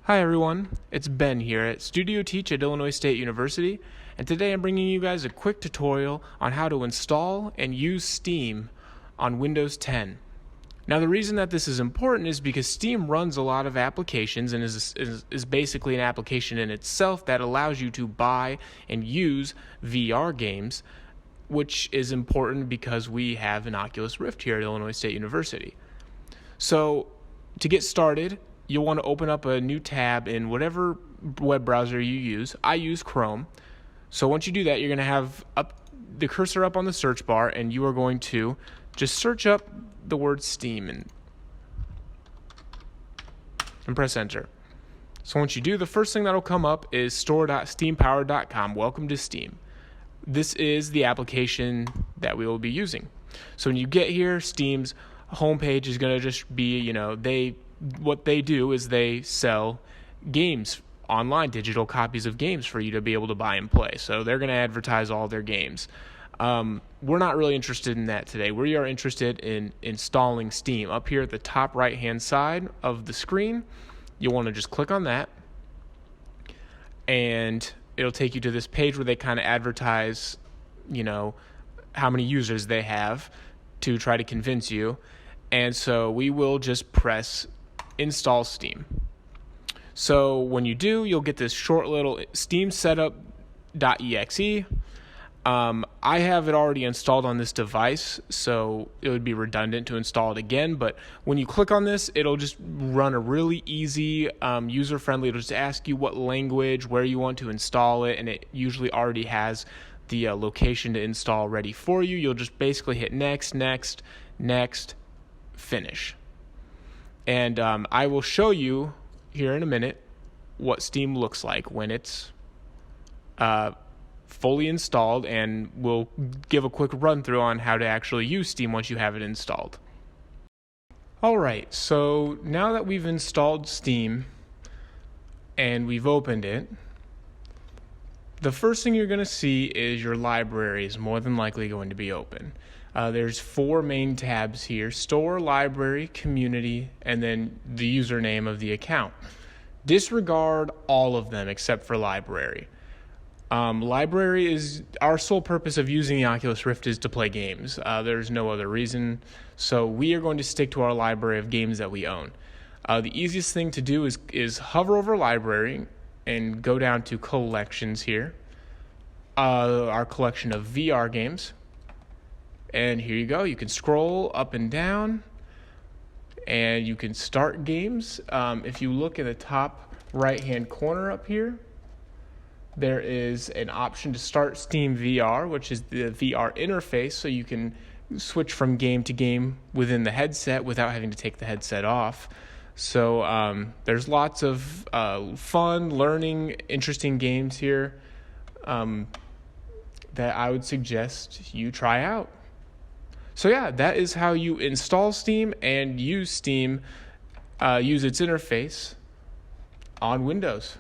Hi everyone, it's Ben here at Studio Teach at Illinois State University, and today I'm bringing you guys a quick tutorial on how to install and use Steam on Windows 10. Now the reason that this is important is because Steam runs a lot of applications and is basically an application in itself that allows you to buy and use VR games, which is important because we have an Oculus Rift here at Illinois State University. So to get started, you'll want to open up a new tab in whatever web browser you use. I use Chrome. So once you do that, you're going to have the cursor up on the search bar, and you are going to just search up the word Steam and press enter. So once you do, the first thing that will come up is store.steampower.com. Welcome to Steam. This is the application that we will be using. So when you get here, Steam's homepage is going to just be, what they do is they sell games online, digital copies of games for you to be able to buy and play. So they're going to advertise all their games. We're not really interested in that today. We are interested in installing Steam. Up here at the top right-hand side of the screen, you'll want to just click on that, and it'll take you to this page where they kind of advertise, how many users they have to try to convince you. And so we will just press install Steam. So when you do, you'll get this short little Steam setup.exe. I have it already installed on this device, so it would be redundant to install it again. But when you click on this, it'll just run a really easy, user-friendly. It'll just ask you what language, where you want to install it, and it usually already has the location to install ready for you. You'll just basically hit next, next, next, finish. And I will show you here in a minute what Steam looks like when it's fully installed, and we'll give a quick run through on how to actually use Steam once you have it installed. Alright, so now that we've installed Steam and we've opened it, the first thing you're going to see is your library is more than likely going to be open. There's 4 main tabs here: Store, Library, Community, and then the username of the account. Disregard all of them except for Library. Library is our sole purpose of using the Oculus Rift is to play games. There's no other reason. So we are going to stick to our library of games that we own. The easiest thing to do is hover over Library and go down to Collections here. Our collection of VR games. And here you go. You can scroll up and down, and you can start games. If you look in the top right-hand corner up here, there is an option to start Steam VR, which is the VR interface, so you can switch from game to game within the headset without having to take the headset off. So there's lots of fun, learning, interesting games here that I would suggest you try out. So yeah, that is how you install Steam and use Steam, use its interface on Windows.